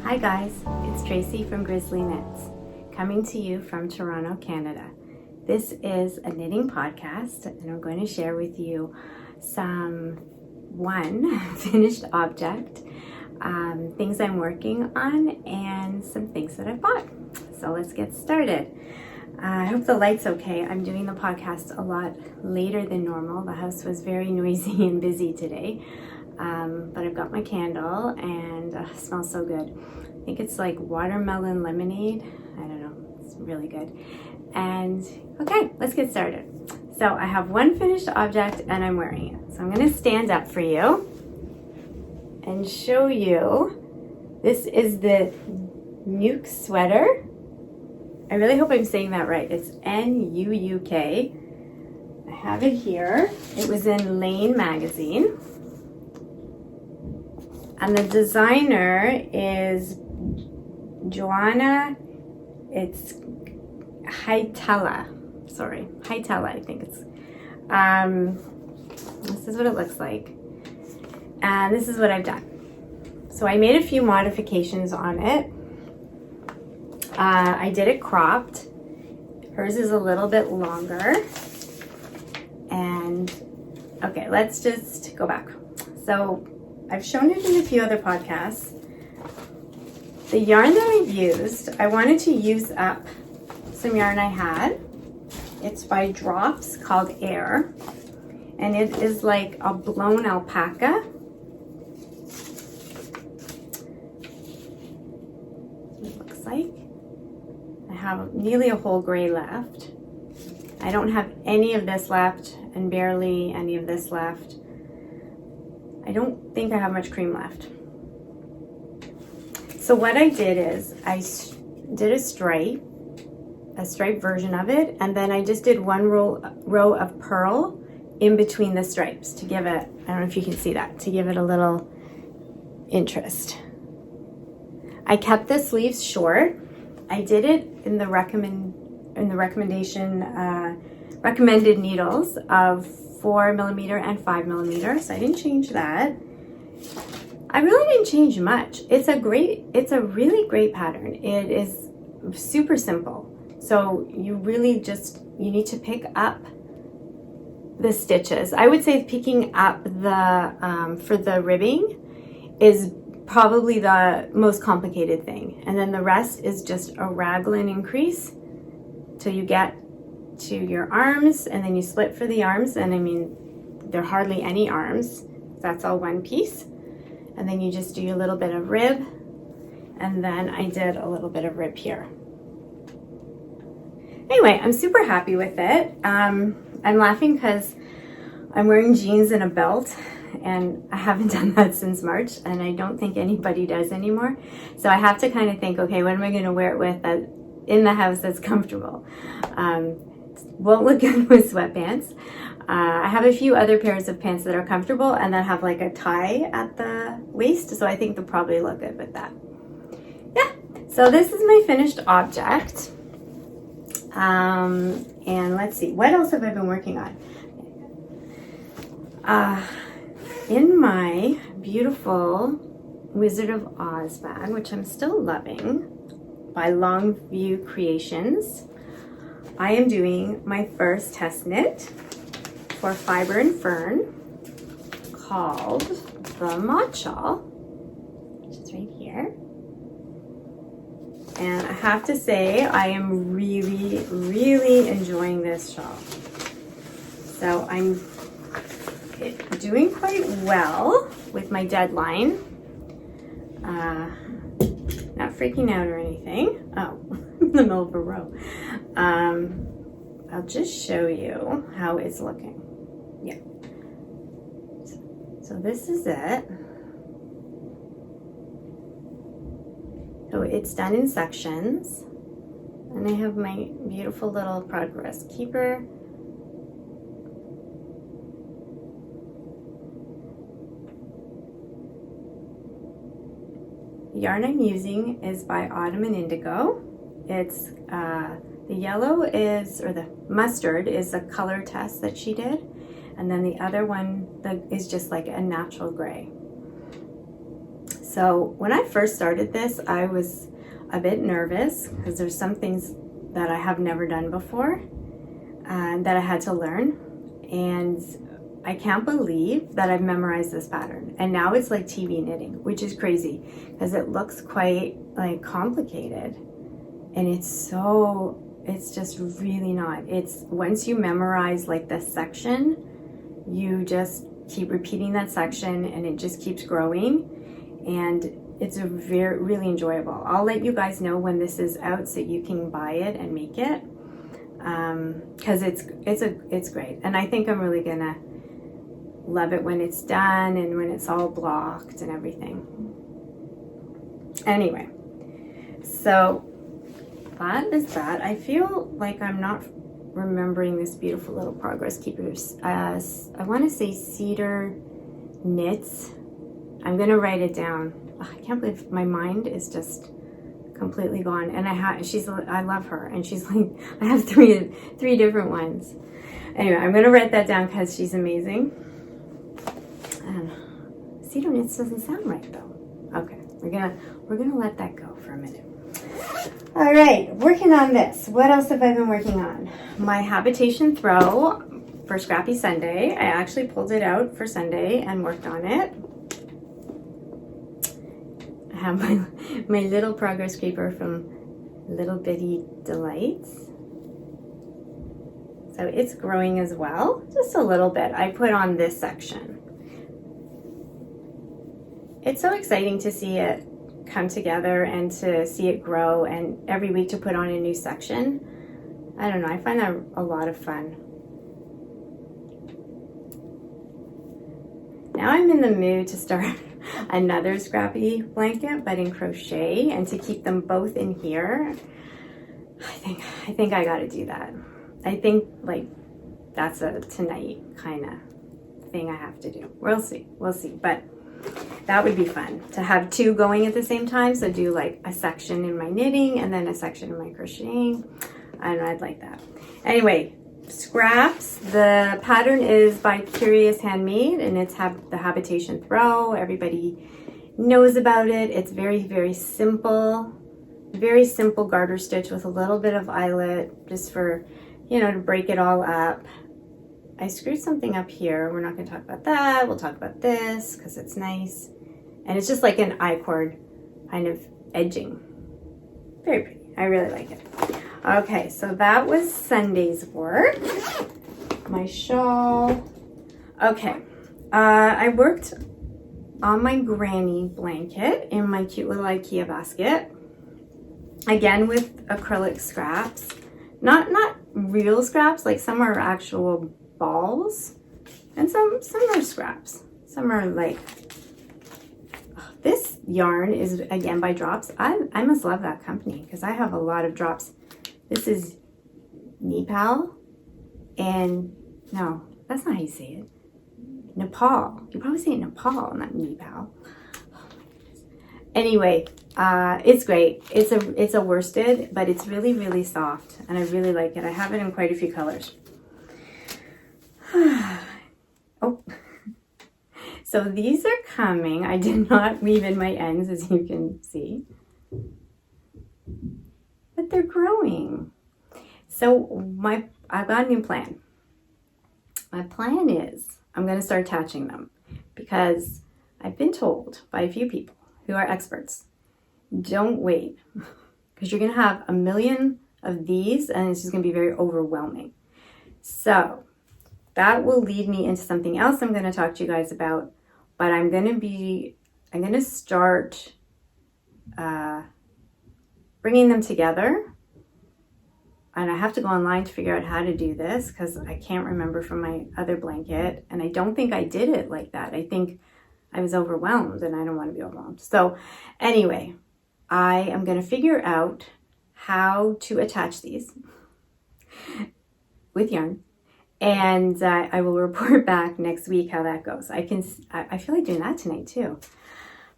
Hi guys, it's Tracy from Grizzlie Knits, coming to you from Toronto, Canada. This is a knitting podcast, and I'm going to share with you one finished object, things I'm working on, and some things that I bought. So let's get started. I hope the light's okay. I'm doing the podcast a lot later than normal. The house was very noisy and busy today. But I've got my candle and it smells so good. I think it's like watermelon lemonade. I don't know, it's really good. And okay, let's get started. So I have one finished object and I'm wearing it. So I'm gonna stand up for you and show you. This is the Nuke Sweater. I really hope I'm saying that right. It's N-U-U-K. I have it here. It was in Lane magazine. And the designer is Joanna, it's Haitella, I think it's, this is what it looks like. And this is what I've done. So I made a few modifications on it. I did it cropped. Hers is a little bit longer. And okay, let's just go back. So I've shown it in a few other podcasts. The yarn that I've used, I wanted to use up some yarn I had. It's by Drops called Air. And it is like a blown alpaca. It looks like. I have nearly a whole gray left. I don't have any of this left and barely any of this left. I don't think I have much cream left. So what I did is I did a stripe version of it, and then I just did one row of purl in between the stripes to give it, I don't know if you can see that, to give it a little interest. I kept the sleeves short. I did it in the recommended needles of 4mm and 5mm, so I didn't change that. I really didn't change much. It's a really great pattern. It is super simple. So you need to pick up the stitches. I would say picking up for the ribbing is probably the most complicated thing. And then the rest is just a raglan increase till you get to your arms, and then you split for the arms, and I mean there are hardly any arms, that's all one piece, and then you just do your little bit of rib, and then I did a little bit of rib here. Anyway, I'm super happy with it. I'm laughing because I'm wearing jeans and a belt, and I haven't done that since March, and I don't think anybody does anymore, so I have to kind of think, okay, what am I going to wear it with that in the house that's comfortable? Won't look good with sweatpants. I have a few other pairs of pants that are comfortable and that have like a tie at the waist, so I think they'll probably look good with that. Yeah, so this is my finished object. And let's see, what else have I been working on? In my beautiful Wizard of Oz bag, which I'm still loving, by Longview Creations, I am doing my first test knit for Fiber and Fern called the Matcha, which is right here. And I have to say, I am really, really enjoying this shawl. So I'm doing quite well with my deadline. Not freaking out or anything. Oh, in the middle of a row. I'll just show you how it's looking. Yeah. So this is it. So it's done in sections. And I have my beautiful little progress keeper. The yarn I'm using is by Autumn and Indigo. It's the yellow is, or the mustard is a color test that she did, and then the other one is just like a natural gray. So when I first started this, I was a bit nervous because there's some things that I have never done before that I had to learn. And I can't believe that I've memorized this pattern. And now it's like TV knitting, which is crazy because it looks quite like complicated. And it's just really not. It's once you memorize like this section, you just keep repeating that section and it just keeps growing. And it's really enjoyable. I'll let you guys know when this is out so you can buy it and make it. Because it's great. And I think I'm really gonna love it when it's done and when it's all blocked and everything. Anyway, so that is that. I feel like I'm not remembering this beautiful little progress keepers. I want to say Cedar Knits. I'm gonna write it down. I can't believe my mind is just completely gone. And I love her, and she's like, I have three different ones. Anyway, I'm gonna write that down because she's amazing. Cedar Knits doesn't sound right though. Okay, we're gonna let that go for a minute. All right, working on this. What else have I been working on? My habitation throw for Scrappy Sunday. I actually pulled it out for Sunday and worked on it. I have my little progress creeper from Little Bitty Delights. So it's growing as well, just a little bit. I put on this section. It's so exciting to see it come together and to see it grow, and every week to put on a new section. I don't know, I find that a lot of fun. Now I'm in the mood to start another Scrappy blanket, but in crochet, and to keep them both in here. I think I gotta do that. I think like that's a tonight kind of thing I have to do. We'll see, but that would be fun to have two going at the same time. So do like a section in my knitting and then a section in my crocheting. I don't know, I'd like that. Anyway, scraps. The pattern is by Curious Handmade, and it's the habitation throw. Everybody knows about it. It's very, very simple garter stitch with a little bit of eyelet just for, to break it all up. I screwed something up here. We're not going to talk about that. We'll talk about this because it's nice. And it's just like an I-cord kind of edging. Very pretty. I really like it. Okay, so that was Sunday's work. My shawl. Okay, I worked on my granny blanket in my cute little IKEA basket. Again with acrylic scraps. Not real scraps, like some are actual balls, and some are scraps. Some are like, this yarn is again by Drops. I must love that company because I have a lot of Drops. This is Nepal, and no, that's not how you say it. Nepal. You probably say Nepal, not Nepal. Anyway, it's great. It's a worsted, but it's really, really soft, and I really like it. I have it in quite a few colors. Oh, so these are coming. I did not weave in my ends, as you can see, but they're growing. So I've got a new plan. My plan is I'm going to start attaching them because I've been told by a few people who are experts, don't wait because you're going to have a million of these and it's just going to be very overwhelming. So that will lead me into something else I'm going to talk to you guys about, but I'm going to start bringing them together, and I have to go online to figure out how to do this because I can't remember from my other blanket, and I don't think I did it like that. I think I was overwhelmed, and I don't want to be overwhelmed. So anyway, I am going to figure out how to attach these with yarn. And I will report back next week how that goes. I feel like doing that tonight too.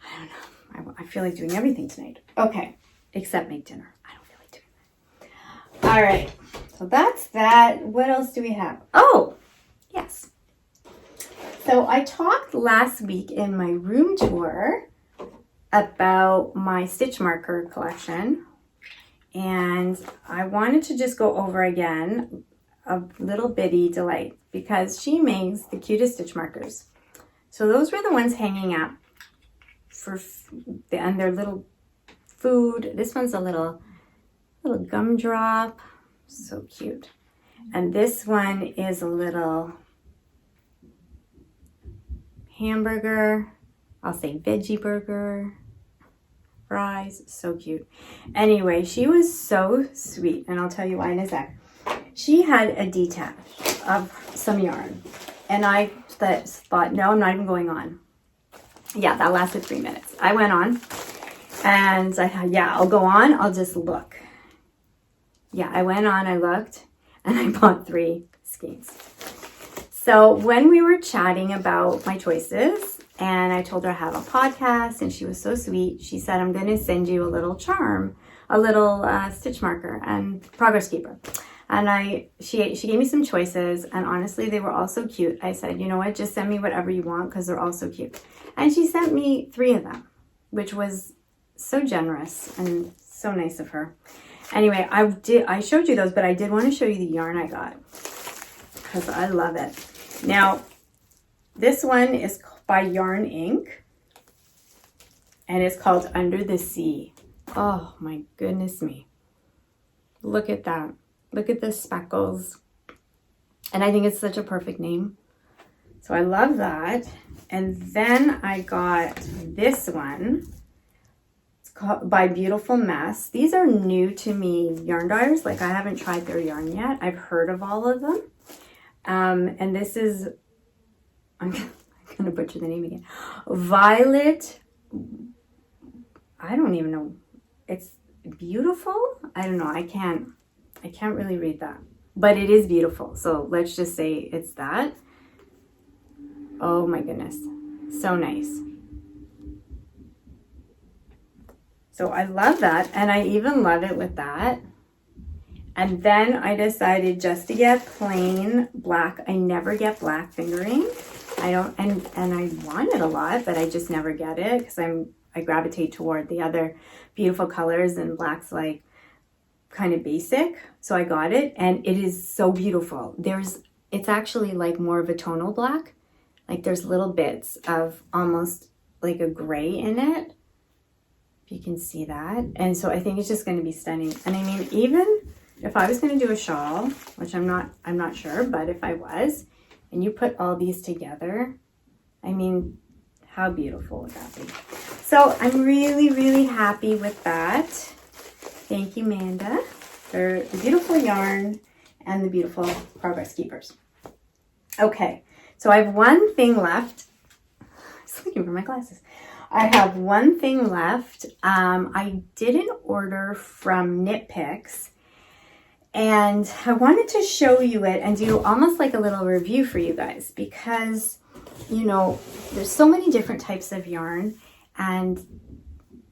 I don't know. I feel like doing everything tonight. Okay, except make dinner. I don't feel like doing that. All right, so that's that. What else do we have? Oh, yes. So I talked last week in my room tour about my stitch marker collection, and I wanted to just go over again a little bitty delight because she makes the cutest stitch markers. So those were the ones hanging up and their little food. This one's a little gumdrop, so cute. And this one is a little hamburger, I'll say veggie burger, fries, so cute. Anyway, she was so sweet, and I'll tell you why in a sec. She had a detach of some yarn, and I thought, no, I'm not even going on. Yeah, that lasted 3 minutes. I went on, and I thought, yeah, I'll go on, I'll just look. Yeah, I went on, I looked, and I bought 3 skeins. So when we were chatting about my choices, and I told her I have a podcast, and she was so sweet, she said, I'm going to send you a little charm, a little stitch marker and progress keeper. And she gave me some choices, and honestly, they were all so cute. I said, you know what, just send me whatever you want because they're all so cute. And she sent me 3 of them, which was so generous and so nice of her. Anyway, I showed you those, but I did want to show you the yarn I got because I love it. Now, this one is by Yarn Inc. and it's called Under the Sea. Oh my goodness me. Look at that. Look at the speckles. And I think it's such a perfect name. So I love that. And then I got this one. It's called by Beautiful Mess. These are new to me yarn dyers. Like, I haven't tried their yarn yet. I've heard of all of them. And this is, I'm going to butcher the name again. Violet. I don't even know. It's beautiful. I don't know. I can't really read that, but it is beautiful. So let's just say it's that. Oh my goodness. So nice. So I love that. And I even love it with that. And then I decided just to get plain black. I never get black fingering. I don't, and I want it a lot, but I just never get it because I gravitate toward the other beautiful colors, and black's like kind of basic. So I got it, and it is so beautiful. It's actually like more of a tonal black. Like, there's little bits of almost like a gray in it. If you can see that. And so I think it's just going to be stunning. And I mean, even if I was going to do a shawl, which I'm not sure, but if I was, and you put all these together, I mean, how beautiful would that be? So I'm really, really happy with that. Thank you, Amanda, for the beautiful yarn and the beautiful progress keepers. Okay, so I have one thing left. I was looking for my glasses. I have one thing left. I did an order from Nitpix, and I wanted to show you it and do almost like a little review for you guys because, you know, there's so many different types of yarn, and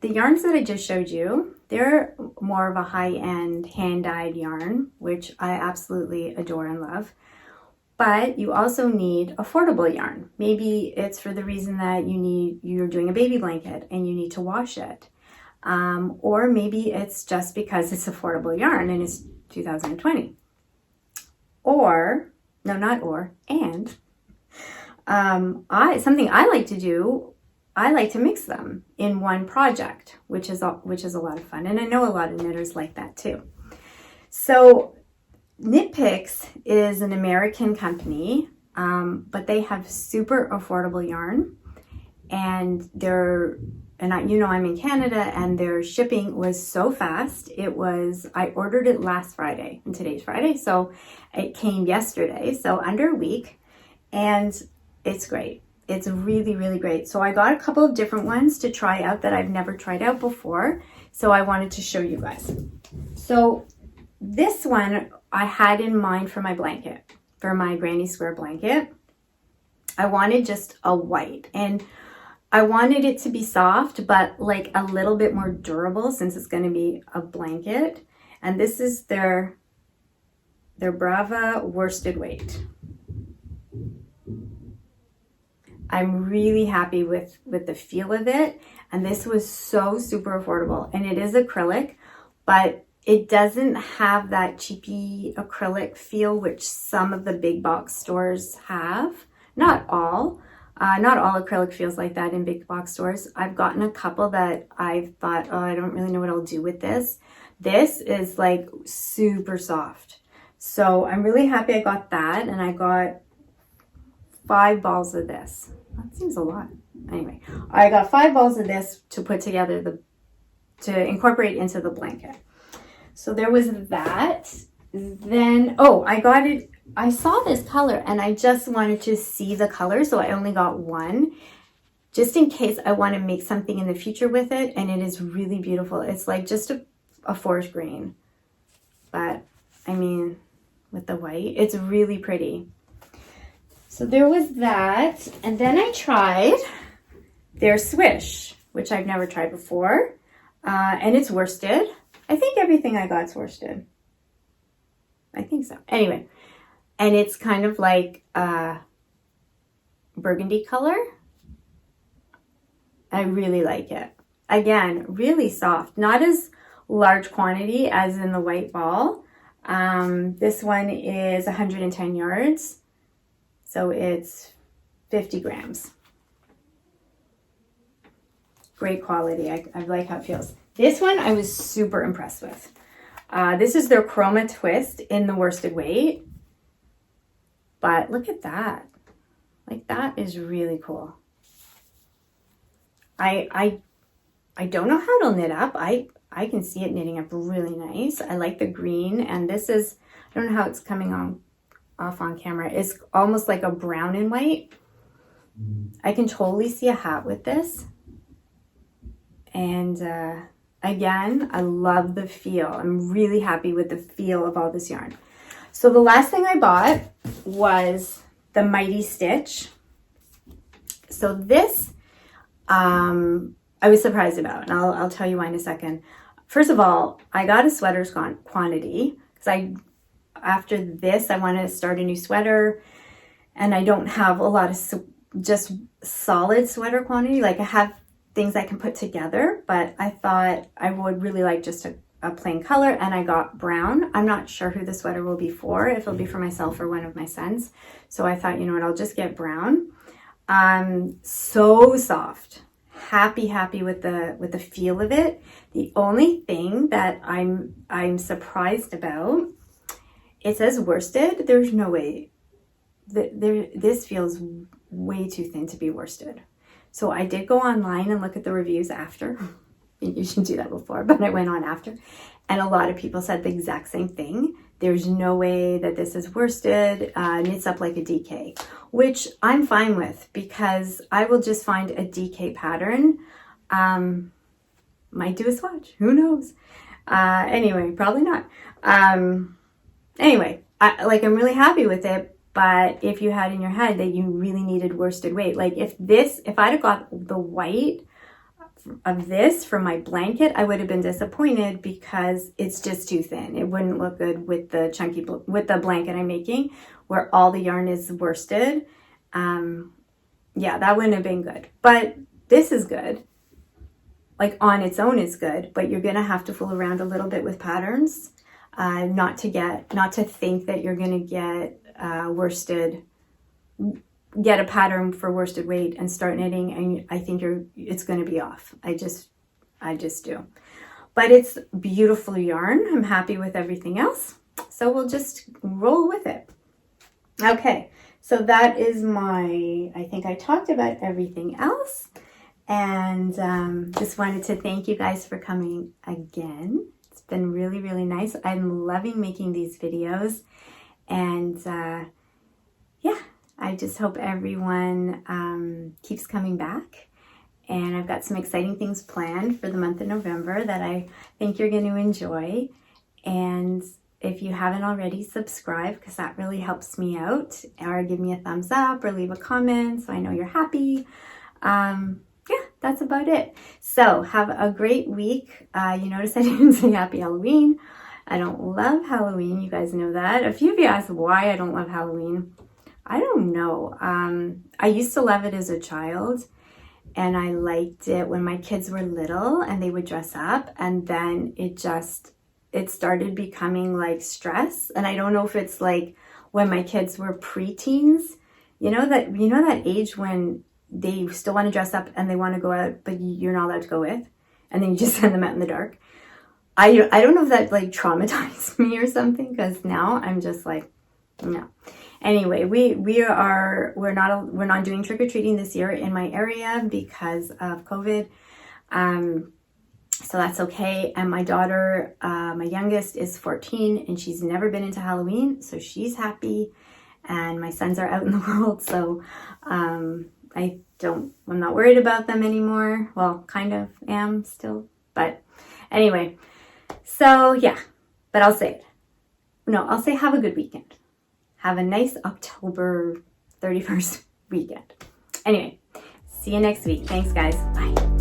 the yarns that I just showed you, they're more of a high-end hand-dyed yarn, which I absolutely adore and love. But you also need affordable yarn. Maybe it's for the reason that you're doing a baby blanket and you need to wash it. Or maybe it's just because it's affordable yarn and it's 2020. Something I like to do, I like to mix them in one project, which is a lot of fun. And I know a lot of knitters like that too. So Nitpix is an American company, but they have super affordable yarn, and I'm in Canada, and their shipping was so fast. I ordered it last Friday, and today's Friday, so it came yesterday, so under a week, and it's great. It's really, really great. So I got a couple of different ones to try out that I've never tried out before, so I wanted to show you guys. So this one I had in mind for my blanket, for my granny square blanket. I wanted just a white, and I wanted it to be soft, but like a little bit more durable since it's going to be a blanket. And this is their Brava worsted weight. I'm really happy with the feel of it. And this was so super affordable. And it is acrylic, but it doesn't have that cheapy acrylic feel, which some of the big box stores have. Not all. Not all acrylic feels like that in big box stores. I've gotten a couple that I've thought, oh, I don't really know what I'll do with this. This is like super soft. So I'm really happy I got that, and I got 5 balls of this. That seems a lot. Anyway, I got 5 balls of this to put together to incorporate into the blanket. So there was that. Then, I got it. I saw this color and I just wanted to see the color. So I only got one just in case I want to make something in the future with it. And it is really beautiful. It's like just a forest green, but I mean, with the white, it's really pretty. So there was that. And then I tried their swish, which I've never tried before. And it's worsted. I think everything I got's worsted. I think so. Anyway, and it's kind of like a burgundy color. I really like it. Again, really soft. Not as large quantity as in the white ball. This one is 110 yards. So it's 50 grams. Great quality. I like how it feels. This one I was super impressed with. This is their Chroma Twist in the worsted weight. But look at that. Like, that is really cool. I don't know how it'll knit up. I can see it knitting up really nice. I like the green, and this is, I don't know how it's coming off on camera. It's almost like a brown and white. I can totally see a hat with this. And again, I love the feel. I'm really happy with the feel of all this yarn. So the last thing I bought was the Mighty Stitch. So this, I was surprised about, and I'll tell you why in a second. First of all, I got a sweater's quantity because after this, I want to start a new sweater, and I don't have a lot of just solid sweater quantity. Like, I have things I can put together, but I thought I would really like just a plain color, and I got brown. I'm not sure who the sweater will be for, if it'll be for myself or one of my sons. So I thought, you know what, I'll just get brown. So soft. Happy with the feel of it. The only thing that I'm surprised about, it says worsted. There's no way this feels way too thin to be worsted. So I did go online and look at the reviews after. You should do that before, but I went on after. And a lot of people said the exact same thing. There's no way that this is worsted, knits up like a DK, which I'm fine with because I will just find a DK pattern. Might do a swatch, who knows? Anyway, probably not. Anyway, I'm really happy with it. But if you had in your head that you really needed worsted weight, like if I'd have got the white of this for my blanket, I would have been disappointed because it's just too thin. It wouldn't look good with the with the blanket I'm making, where all the yarn is worsted. Yeah, that wouldn't have been good. But this is good. Like, on its own is good, but you're gonna have to fool around a little bit with patterns, not to think that you're gonna get get a pattern for worsted weight and start knitting, and I think it's going to be off. I just do. But it's beautiful yarn. I'm happy with everything else, so we'll just roll with it. Okay, so that is I think I talked about everything else, and just wanted to thank you guys for coming again. It's been really, really nice. I'm loving making these videos. And yeah, I just hope everyone keeps coming back. And I've got some exciting things planned for the month of November that I think you're going to enjoy. And if you haven't already, subscribe, because that really helps me out. Or give me a thumbs up or leave a comment so I know you're happy. Yeah, that's about it. So have a great week. You notice I didn't say Happy Halloween. I don't love Halloween, you guys know that. A few of you asked why I don't love Halloween. I don't know. I used to love it as a child, and I liked it when my kids were little and they would dress up, and then it started becoming like stress. And I don't know if it's like when my kids were preteens, you know that age when they still want to dress up and they want to go out, but you're not allowed to go with, and then you just send them out in the dark. I don't know if that like traumatized me or something, because now I'm just like, no. Anyway, we're not doing trick-or-treating this year in my area because of COVID. So that's okay. And my daughter, my youngest, is 14 and she's never been into Halloween, so she's happy. And my sons are out in the world, so I'm not worried about them anymore. Well, kind of am still, but anyway. So yeah, but I'll say have a good weekend. Have a nice October 31st weekend. Anyway, see you next week. Thanks, guys. Bye.